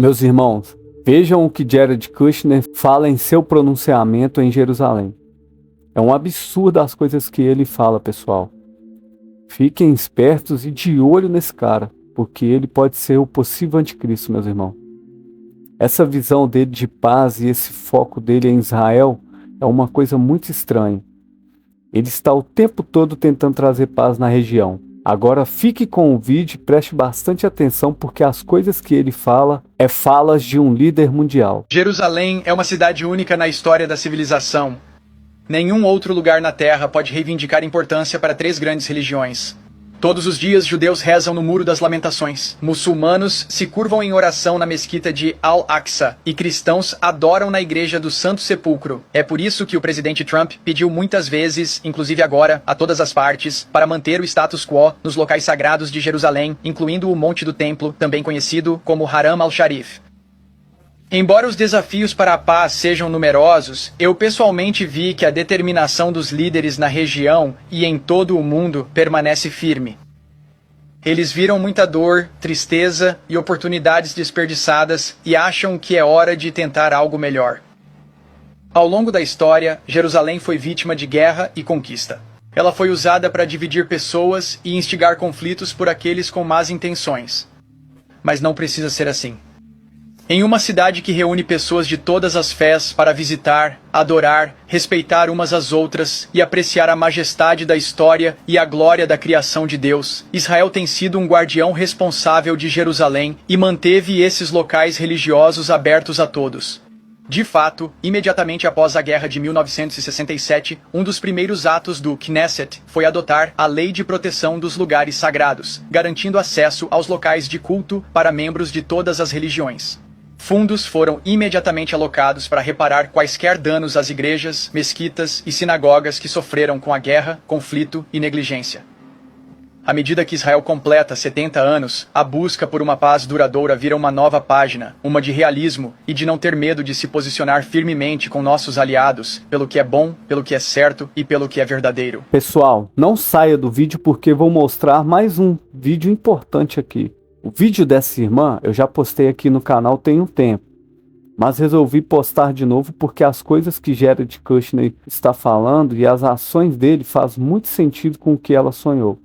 Meus irmãos, vejam o que Jared Kushner fala em seu pronunciamento em Jerusalém. É um absurdo as coisas que ele fala, pessoal. Fiquem espertos e de olho nesse cara, porque ele pode ser o possível anticristo, meus irmãos. Essa visão dele de paz e esse foco dele em Israel é uma coisa muito estranha. Ele está o tempo todo tentando trazer paz na região. Agora fique com o vídeo e preste bastante atenção, porque as coisas que ele fala é falas de um líder mundial. Jerusalém é uma cidade única na história da civilização. Nenhum outro lugar na Terra pode reivindicar importância para 3 grandes religiões. Todos os dias, judeus rezam no Muro das Lamentações. Muçulmanos se curvam em oração na mesquita de Al-Aqsa. E cristãos adoram na igreja do Santo Sepulcro. É por isso que o presidente Trump pediu muitas vezes, inclusive agora, a todas as partes, para manter o status quo nos locais sagrados de Jerusalém, incluindo o Monte do Templo, também conhecido como Haram al-Sharif. Embora os desafios para a paz sejam numerosos, eu pessoalmente vi que a determinação dos líderes na região e em todo o mundo permanece firme. Eles viram muita dor, tristeza e oportunidades desperdiçadas e acham que é hora de tentar algo melhor. Ao longo da história, Jerusalém foi vítima de guerra e conquista. Ela foi usada para dividir pessoas e instigar conflitos por aqueles com más intenções. Mas não precisa ser assim. Em uma cidade que reúne pessoas de todas as fés para visitar, adorar, respeitar umas às outras e apreciar a majestade da história e a glória da criação de Deus, Israel tem sido um guardião responsável de Jerusalém e manteve esses locais religiosos abertos a todos. De fato, imediatamente após a Guerra de 1967, um dos primeiros atos do Knesset foi adotar a Lei de Proteção dos Lugares Sagrados, garantindo acesso aos locais de culto para membros de todas as religiões. Fundos foram imediatamente alocados para reparar quaisquer danos às igrejas, mesquitas e sinagogas que sofreram com a guerra, conflito e negligência. À medida que Israel completa 70 anos, a busca por uma paz duradoura vira uma nova página, uma de realismo e de não ter medo de se posicionar firmemente com nossos aliados, pelo que é bom, pelo que é certo e pelo que é verdadeiro. Pessoal, não saia do vídeo porque vou mostrar mais um vídeo importante aqui. O vídeo dessa irmã eu já postei aqui no canal tem um tempo, mas resolvi postar de novo porque as coisas que Jared Kushner está falando e as ações dele faz muito sentido com o que ela sonhou.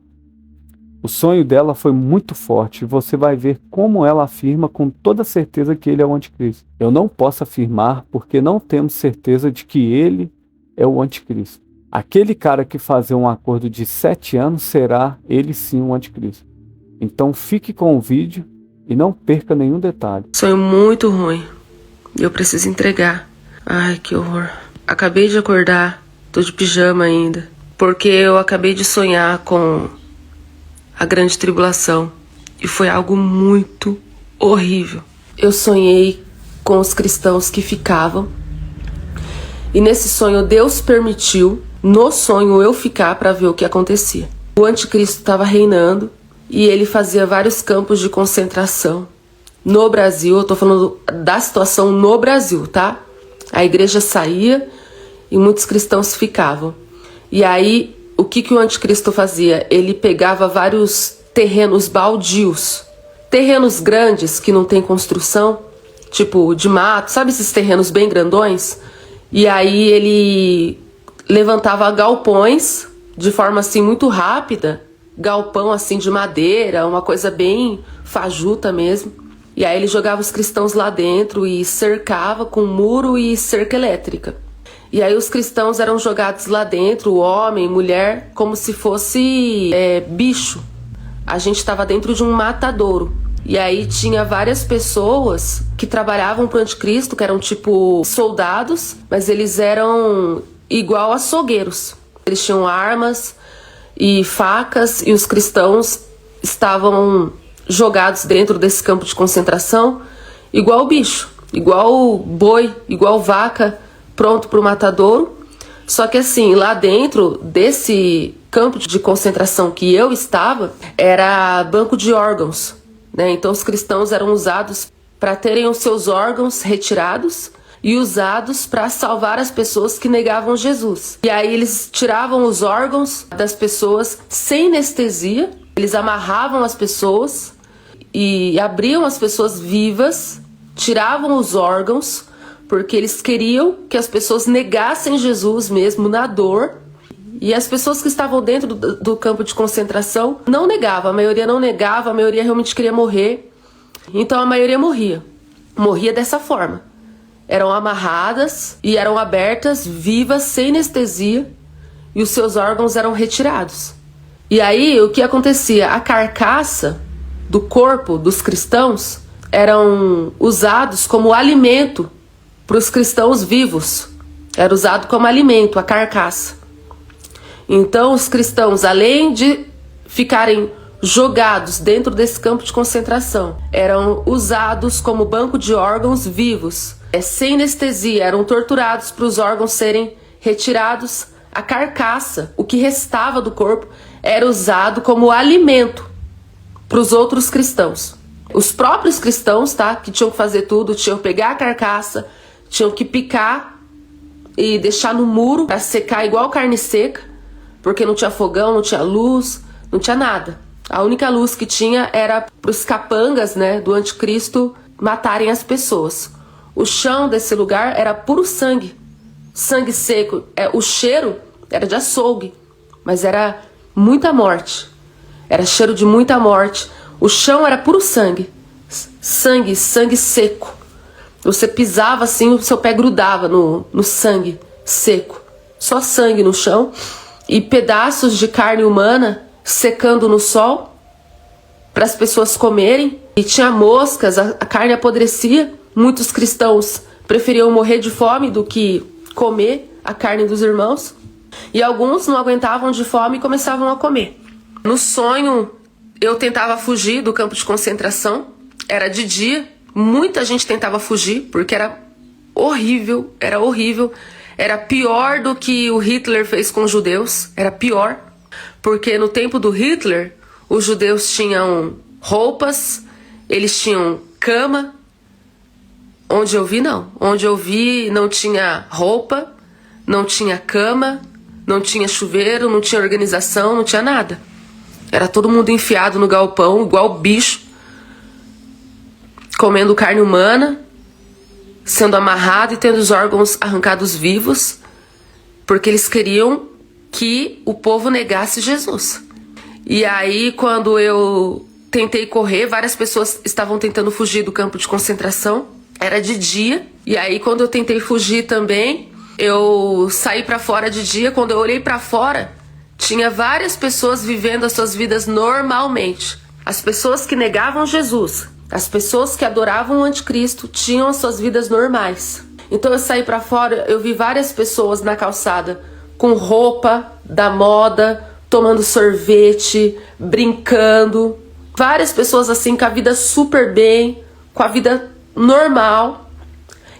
O sonho dela foi muito forte e você vai ver como ela afirma com toda certeza que ele é o anticristo. Eu não posso afirmar porque não temos certeza de que ele é o anticristo. Aquele cara que fazer um acordo de 7 anos será ele sim o anticristo. Então fique com o vídeo e não perca nenhum detalhe. Sonho muito ruim. Eu preciso entregar. Ai, que horror. Acabei de acordar. Tô de pijama ainda. Porque eu acabei de sonhar com a grande tribulação. E foi algo muito horrível. Eu sonhei com os cristãos que ficavam. E nesse sonho Deus permitiu, no sonho, eu ficar para ver o que acontecia. O anticristo estava reinando. E ele fazia vários campos de concentração no Brasil. Eu tô falando da situação no Brasil, tá? A igreja saía e muitos cristãos ficavam. E aí, o que o anticristo fazia? Ele pegava vários terrenos baldios. Terrenos grandes que não tem construção, tipo de mato, sabe esses terrenos bem grandões? E aí ele levantava galpões de forma assim muito rápida. Galpão assim de madeira, uma coisa bem fajuta mesmo. E aí ele jogava os cristãos lá dentro e cercava com muro e cerca elétrica. E aí os cristãos eram jogados lá dentro, homem, mulher, como se fosse bicho. A gente estava dentro de um matadouro. E aí tinha várias pessoas que trabalhavam pro anticristo, que eram tipo soldados, mas eles eram igual açougueiros. Eles tinham armas e facas, e os cristãos estavam jogados dentro desse campo de concentração, igual bicho, igual boi, igual vaca, pronto para o matadouro. Só que assim, lá dentro desse campo de concentração que eu estava, era banco de órgãos, né? Então os cristãos eram usados para terem os seus órgãos retirados e usados para salvar as pessoas que negavam Jesus. E aí eles tiravam os órgãos das pessoas sem anestesia, eles amarravam as pessoas e abriam as pessoas vivas tiravam os órgãos, porque eles queriam que as pessoas negassem Jesus mesmo na dor. E as pessoas que estavam dentro do campo de concentração não negavam, a maioria não negava, a maioria realmente queria morrer. Então a maioria morria. Morria dessa forma. Eram amarradas e eram abertas, vivas, sem anestesia, e os seus órgãos eram retirados. E aí o que acontecia? A carcaça do corpo dos cristãos eram usados como alimento para os cristãos vivos. Era usado como alimento, a carcaça. Então os cristãos, além de ficarem jogados dentro desse campo de concentração, eram usados como banco de órgãos vivos, sem anestesia, eram torturados para os órgãos serem retirados. A carcaça, o que restava do corpo, era usado como alimento para os outros cristãos. Os próprios cristãos, tá, que tinham que fazer tudo, tinham que pegar a carcaça, tinham que picar e deixar no muro para secar igual carne seca, porque não tinha fogão, não tinha luz, não tinha nada. A única luz que tinha era para os capangas, né, do anticristo matarem as pessoas. O chão desse lugar era puro sangue, sangue seco. O cheiro era de açougue, mas era muita morte. Era cheiro de muita morte. O chão era puro sangue, sangue seco. Você pisava assim, o seu pé grudava no sangue seco. Só sangue no chão e pedaços de carne humana secando no sol para as pessoas comerem. E tinha moscas, a carne apodrecia. Muitos cristãos preferiam morrer de fome do que comer a carne dos irmãos. E alguns não aguentavam de fome e começavam a comer. No sonho, eu tentava fugir do campo de concentração. Era de dia. Muita gente tentava fugir, porque era horrível, era horrível. Era pior do que o Hitler fez com os judeus. Era pior. Porque no tempo do Hitler, os judeus tinham roupas, eles tinham cama. Onde eu vi, não. Onde eu vi, não tinha roupa, não tinha cama, não tinha chuveiro, não tinha organização, não tinha nada. Era todo mundo enfiado no galpão, igual bicho, comendo carne humana, sendo amarrado e tendo os órgãos arrancados vivos, porque eles queriam que o povo negasse Jesus. E aí, quando eu tentei correr, várias pessoas estavam tentando fugir do campo de concentração. Era de dia. E aí, quando eu tentei fugir também, eu saí pra fora de dia. Quando eu olhei pra fora, tinha várias pessoas vivendo as suas vidas normalmente. As pessoas que negavam Jesus, as pessoas que adoravam o anticristo, tinham as suas vidas normais. Então eu saí pra fora, eu vi várias pessoas na calçada com roupa da moda, tomando sorvete, brincando. Várias pessoas assim, com a vida super bem, com a vida normal.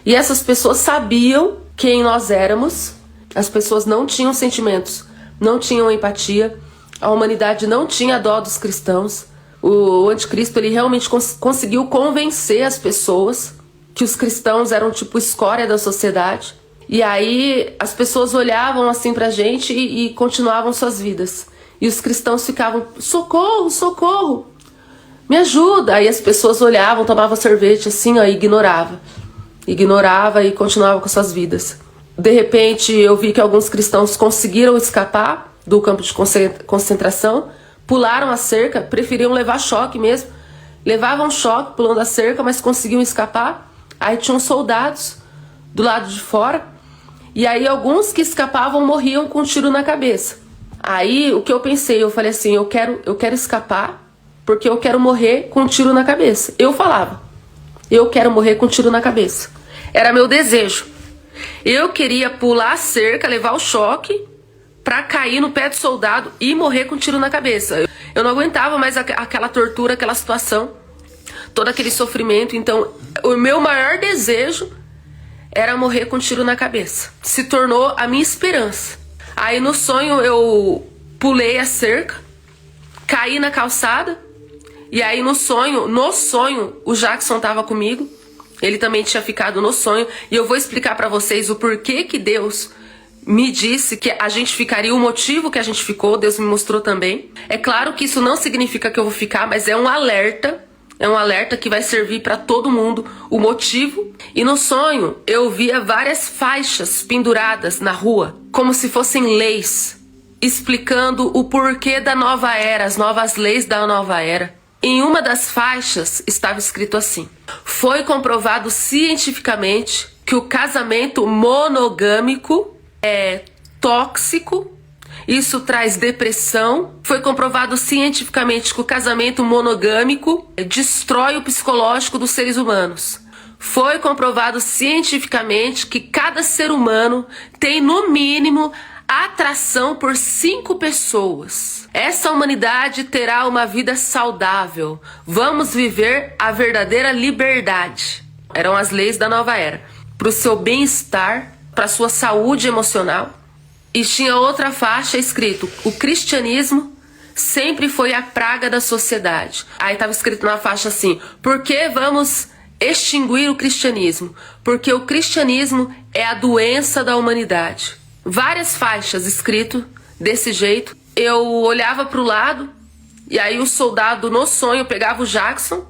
E essas pessoas sabiam quem nós éramos. As pessoas não tinham sentimentos, não tinham empatia. A humanidade não tinha dó dos cristãos. O anticristo, ele realmente conseguiu convencer as pessoas que os cristãos eram tipo escória da sociedade. E aí as pessoas olhavam assim pra gente e continuavam suas vidas. E os cristãos ficavam, socorro, socorro, me ajuda. Aí as pessoas olhavam, tomavam sorvete assim, ó, e ignorava e continuava com suas vidas. De repente eu vi que alguns cristãos conseguiram escapar do campo de concentração, pularam a cerca, preferiam levar choque mesmo. Levavam choque pulando a cerca, mas conseguiam escapar. Aí tinham soldados do lado de fora. E aí alguns que escapavam morriam com um tiro na cabeça. Aí o que eu pensei, eu falei assim, eu quero escapar, porque eu quero morrer com um tiro na cabeça. Eu falava, eu quero morrer com um tiro na cabeça. Era meu desejo. Eu queria pular a cerca, levar o choque, pra cair no pé do soldado e morrer com um tiro na cabeça. Eu não aguentava mais aquela tortura, aquela situação, todo aquele sofrimento. Então o meu maior desejo era morrer com um tiro na cabeça. Se tornou a minha esperança. Aí no sonho eu pulei a cerca, caí na calçada. E aí no sonho, o Jackson tava comigo. Ele também tinha ficado no sonho. E eu vou explicar pra vocês o porquê que Deus me disse que a gente ficaria, o motivo que a gente ficou. Deus me mostrou também. É claro que isso não significa que eu vou ficar, mas é um alerta. É um alerta que vai servir para todo mundo, o motivo. E no sonho eu via várias faixas penduradas na rua, como se fossem leis, explicando o porquê da nova era, as novas leis da nova era. Em uma das faixas estava escrito assim: foi comprovado cientificamente que o casamento monogâmico é tóxico. Isso traz depressão. Foi comprovado cientificamente que o casamento monogâmico destrói o psicológico dos seres humanos. Foi comprovado cientificamente que cada ser humano tem, no mínimo, atração por 5 pessoas. Essa humanidade terá uma vida saudável. Vamos viver a verdadeira liberdade. Eram as leis da nova era. Para o seu bem-estar, para a sua saúde emocional. E tinha outra faixa escrito: o cristianismo sempre foi a praga da sociedade. Aí estava escrito na faixa assim: por que vamos extinguir o cristianismo? Porque o cristianismo é a doença da humanidade. Várias faixas escrito desse jeito. Eu olhava para o lado e aí o soldado no sonho pegava o Jackson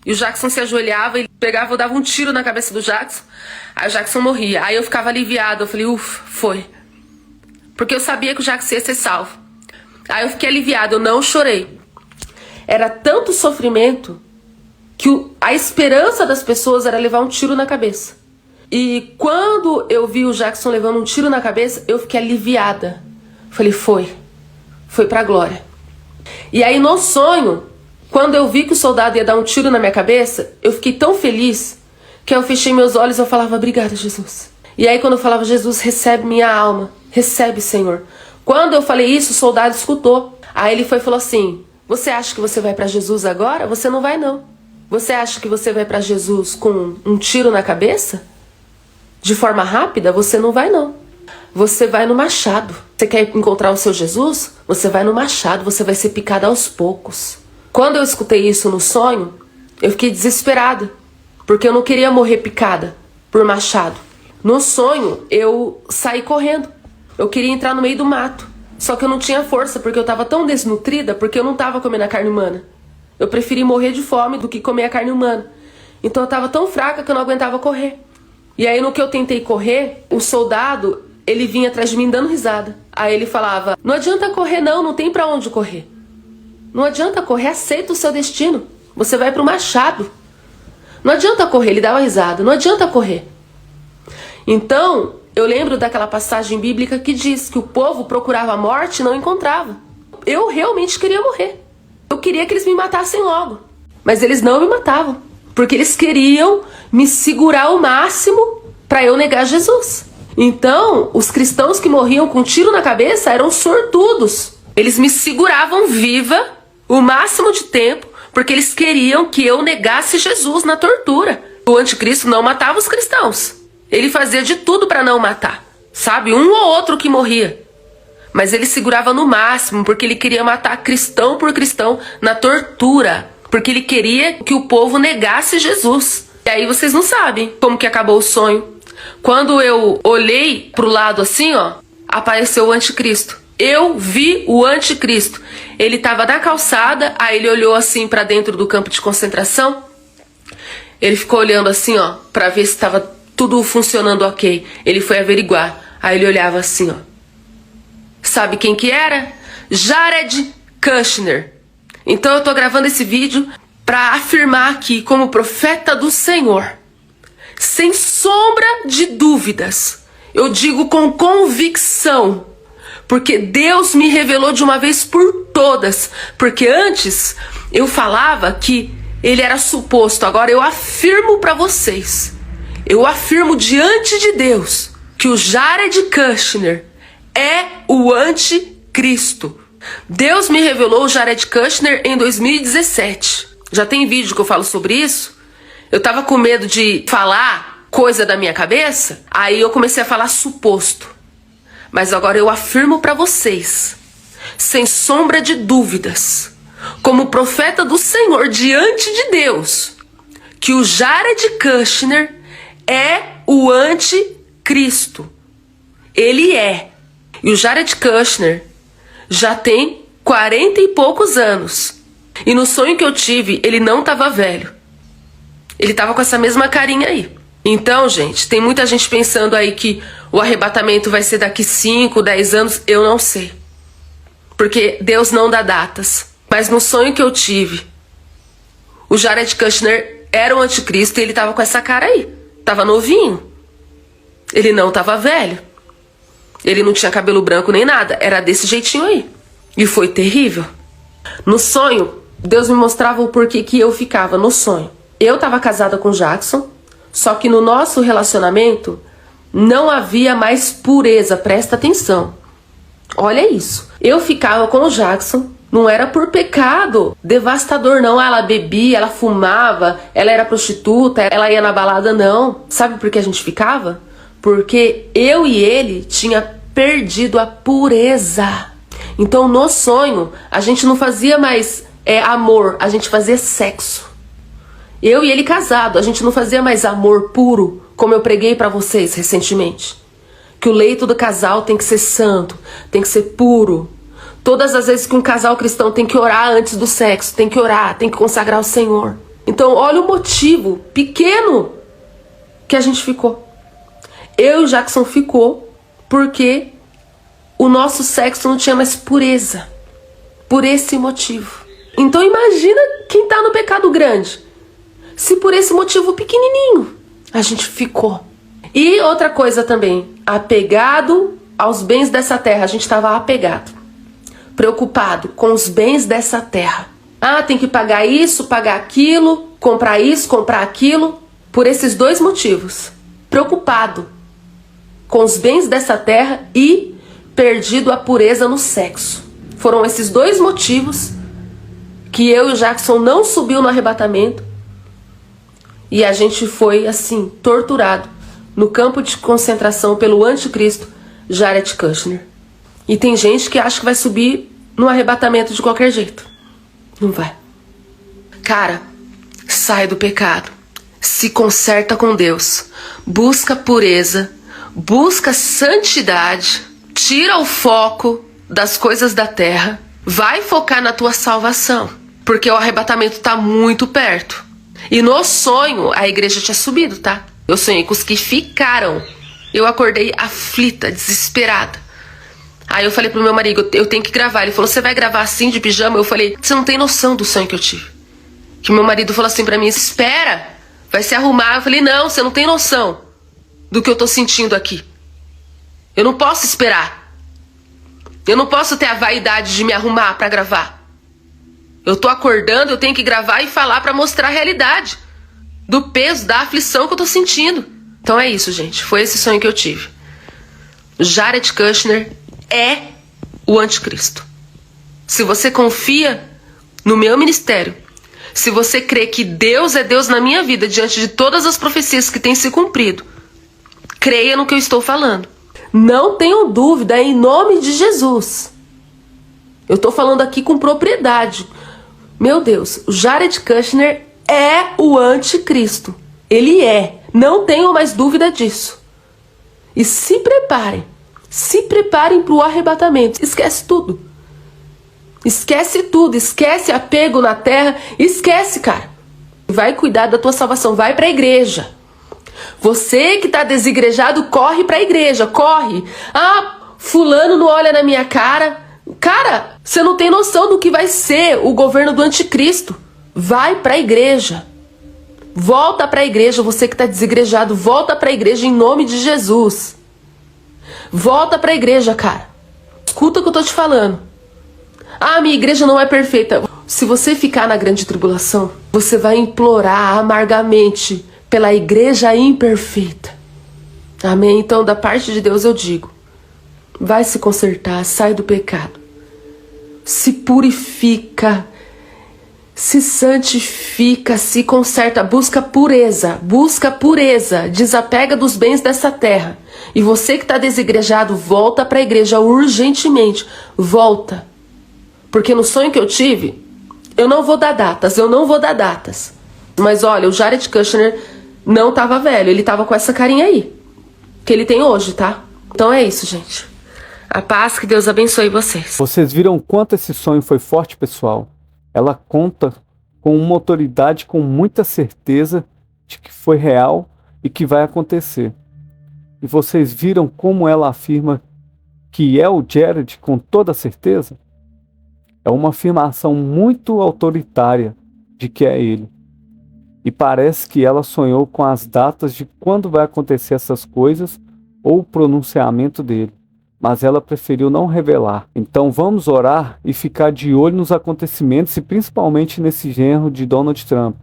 e o Jackson se ajoelhava e pegava, eu dava um tiro na cabeça do Jackson. Aí o Jackson morria. Aí eu ficava aliviado. Eu falei, ufa, foi. Porque eu sabia que o Jackson ia ser salvo. Aí eu fiquei aliviado, eu não chorei. Era tanto sofrimento que a esperança das pessoas era levar um tiro na cabeça. E quando eu vi o Jackson levando um tiro na cabeça, eu fiquei aliviada. Falei, foi pra glória. E aí no sonho, quando eu vi que o soldado ia dar um tiro na minha cabeça, eu fiquei tão feliz que eu fechei meus olhos e eu falava, obrigada, Jesus. E aí quando eu falava, Jesus, recebe minha alma. Recebe, Senhor. Quando eu falei isso, o soldado escutou. Aí ele foi e falou assim: você acha que você vai para Jesus agora? Você não vai, não. Você acha que você vai para Jesus com um tiro na cabeça? De forma rápida? Você não vai, não. Você vai no machado. Você quer encontrar o seu Jesus? Você vai no machado. Você vai ser picado aos poucos. Quando eu escutei isso no sonho, eu fiquei desesperada. Porque eu não queria morrer picada por machado. No sonho, eu saí correndo. Eu queria entrar no meio do mato. Só que eu não tinha força, porque eu estava tão desnutrida, porque eu não estava comendo a carne humana. Eu preferi morrer de fome do que comer a carne humana. Então eu estava tão fraca que eu não aguentava correr. E aí no que eu tentei correr, o soldado, ele vinha atrás de mim dando risada. Aí ele falava, não adianta correr não tem pra onde correr. Não adianta correr, aceita o seu destino. Você vai pro machado. Não adianta correr, ele dava risada, não adianta correr. Então, eu lembro daquela passagem bíblica que diz que o povo procurava a morte e não encontrava. Eu realmente queria morrer. Eu queria que eles me matassem logo. Mas eles não me matavam. Porque eles queriam me segurar ao máximo para eu negar Jesus. Então, os cristãos que morriam com um tiro na cabeça eram sortudos. Eles me seguravam viva o máximo de tempo porque eles queriam que eu negasse Jesus na tortura. O anticristo não matava os cristãos. Ele fazia de tudo para não matar, sabe? Um ou outro que morria. Mas ele segurava no máximo, porque ele queria matar cristão por cristão na tortura. Porque ele queria que o povo negasse Jesus. E aí vocês não sabem como que acabou o sonho. Quando eu olhei pro lado assim, ó, apareceu o anticristo. Eu vi o anticristo. Ele estava na calçada, aí ele olhou assim para dentro do campo de concentração. Ele ficou olhando assim, ó, para ver se estava tudo funcionando ok. Ele foi averiguar. Aí ele olhava assim, ó. Sabe quem que era? Jared Kushner. Então eu tô gravando esse vídeo para afirmar aqui como profeta do Senhor, sem sombra de dúvidas. Eu digo com convicção, porque Deus me revelou de uma vez por todas. Porque antes eu falava que ele era suposto. Agora eu afirmo para vocês. Eu afirmo diante de Deus que o Jared Kushner é o anticristo. Deus me revelou o Jared Kushner em 2017. Já tem vídeo que eu falo sobre isso. Eu tava com medo de falar coisa da minha cabeça, aí eu comecei a falar suposto. Mas agora eu afirmo para vocês, sem sombra de dúvidas, como profeta do Senhor diante de Deus, que o Jared Kushner é o anticristo. Ele é. E o Jared Kushner já tem 40 e poucos anos. E no sonho que eu tive, ele não tava velho. Ele tava com essa mesma carinha aí. Então, gente, tem muita gente pensando aí que o arrebatamento vai ser daqui 5, 10 anos. Eu não sei. Porque Deus não dá datas. Mas no sonho que eu tive, o Jared Kushner era o anticristo e ele tava com essa cara aí. Tava novinho. Ele não tava velho. Ele não tinha cabelo branco nem nada. Era desse jeitinho aí. E foi terrível. No sonho, Deus me mostrava o porquê que eu ficava no sonho. Eu tava casada com o Jackson, só que no nosso relacionamento não havia mais pureza. Presta atenção. Olha isso. Eu ficava com o Jackson, não era por pecado devastador, não. Ela bebia, ela fumava, ela era prostituta, ela ia na balada, não. Sabe por que a gente ficava? Porque eu e ele tinha perdido a pureza. Então no sonho a gente não fazia mais amor, a gente fazia sexo. Eu e ele casado, a gente não fazia mais amor puro, como eu preguei pra vocês recentemente. Que o leito do casal tem que ser santo, tem que ser puro. Todas as vezes que um casal cristão tem que orar antes do sexo, tem que orar, tem que consagrar o Senhor. Então olha o motivo pequeno que a gente ficou. Eu e o Jackson ficou porque o nosso sexo não tinha mais pureza. Por esse motivo. Então imagina quem tá no pecado grande. Se por esse motivo pequenininho a gente ficou. E outra coisa também, apegado aos bens dessa terra. A gente estava apegado, preocupado com os bens dessa terra. Ah, tem que pagar isso, pagar aquilo, comprar isso, comprar aquilo. Por esses dois motivos. Preocupado com os bens dessa terra e perdido a pureza no sexo. Foram esses dois motivos que eu e o Jackson não subiu no arrebatamento. E a gente foi, assim, torturado no campo de concentração pelo anticristo Jared Kushner. E tem gente que acha que vai subir no arrebatamento de qualquer jeito. Não vai. Cara, sai do pecado. Se conserta com Deus. Busca pureza. Busca santidade. Tira o foco das coisas da terra. Vai focar na tua salvação. Porque o arrebatamento tá muito perto. E no sonho, a igreja tinha subido, tá? Eu sonhei com os que ficaram. Eu acordei aflita, desesperada. Aí eu falei pro meu marido, eu tenho que gravar. Ele falou, você vai gravar assim, de pijama? Eu falei, você não tem noção do sonho que eu tive. Que meu marido falou assim pra mim, espera, vai se arrumar. Eu falei, não, você não tem noção do que eu tô sentindo aqui. Eu não posso esperar. Eu não posso ter a vaidade de me arrumar pra gravar. Eu tô acordando, eu tenho que gravar e falar pra mostrar a realidade do peso, da aflição que eu tô sentindo. Então é isso, gente. Foi esse sonho que eu tive. Jared Kushner é o anticristo. Se você confia no meu ministério, se você crê que Deus é Deus na minha vida, diante de todas as profecias que têm se cumprido, creia no que eu estou falando. Não tenham dúvida, em nome de Jesus. Eu tô falando aqui com propriedade. Meu Deus, o Jared Kushner é o anticristo. Ele é. Não tenham mais dúvida disso. E se preparem. Se preparem para o arrebatamento. Esquece tudo. Esquece tudo. Esquece apego na terra. Esquece, cara. Vai cuidar da tua salvação. Vai para a igreja. Você que está desigrejado, corre para a igreja. Corre. Ah, fulano não olha na minha cara. Cara, você não tem noção do que vai ser o governo do anticristo. Vai para a igreja. Volta para a igreja, você que está desigrejado. Volta para a igreja em nome de Jesus. Volta para a igreja, cara. Escuta o que eu tô te falando. Ah, minha igreja não é perfeita. Se você ficar na grande tribulação, você vai implorar amargamente pela igreja imperfeita. Amém? Então, da parte de Deus eu digo, vai se consertar, sai do pecado. Se purifica, se santifica, se conserta, busca pureza, desapega dos bens dessa terra. E você que está desigrejado, volta para a igreja urgentemente, volta. Porque no sonho que eu tive, eu não vou dar datas, Mas olha, o Jared Kushner não estava velho, ele estava com essa carinha aí, que ele tem hoje, tá? Então é isso, gente. A paz, que Deus abençoe vocês. Vocês viram quanto esse sonho foi forte, pessoal? ela conta com uma autoridade com muita certeza de que foi real e que vai acontecer. E vocês viram como ela afirma que é o Jared com toda certeza? É uma afirmação muito autoritária de que é ele. E parece que ela sonhou com as datas de quando vai acontecer essas coisas ou o pronunciamento dele, mas ela preferiu não revelar. Então vamos orar e ficar de olho nos acontecimentos e principalmente nesse genro de Donald Trump.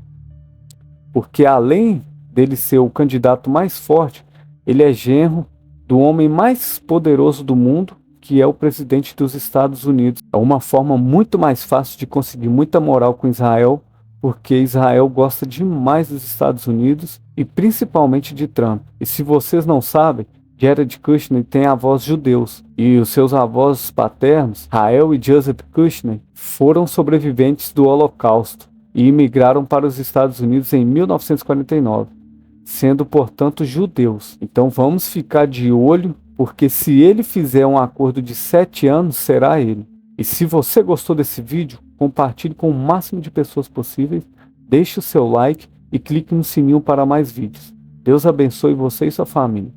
Porque além dele ser o candidato mais forte, ele é genro do homem mais poderoso do mundo, que é o presidente dos Estados Unidos. É uma forma muito mais fácil de conseguir muita moral com Israel, porque Israel gosta demais dos Estados Unidos e principalmente de Trump. E se vocês não sabem, Jared Kushner tem avós judeus e os seus avós paternos, Rael e Joseph Kushner, foram sobreviventes do Holocausto e imigraram para os Estados Unidos em 1949, sendo portanto judeus. Então vamos ficar de olho, porque se ele fizer um acordo de 7 anos, será ele. E se você gostou desse vídeo, compartilhe com o máximo de pessoas possíveis, deixe o seu like e clique no sininho para mais vídeos. Deus abençoe você e sua família.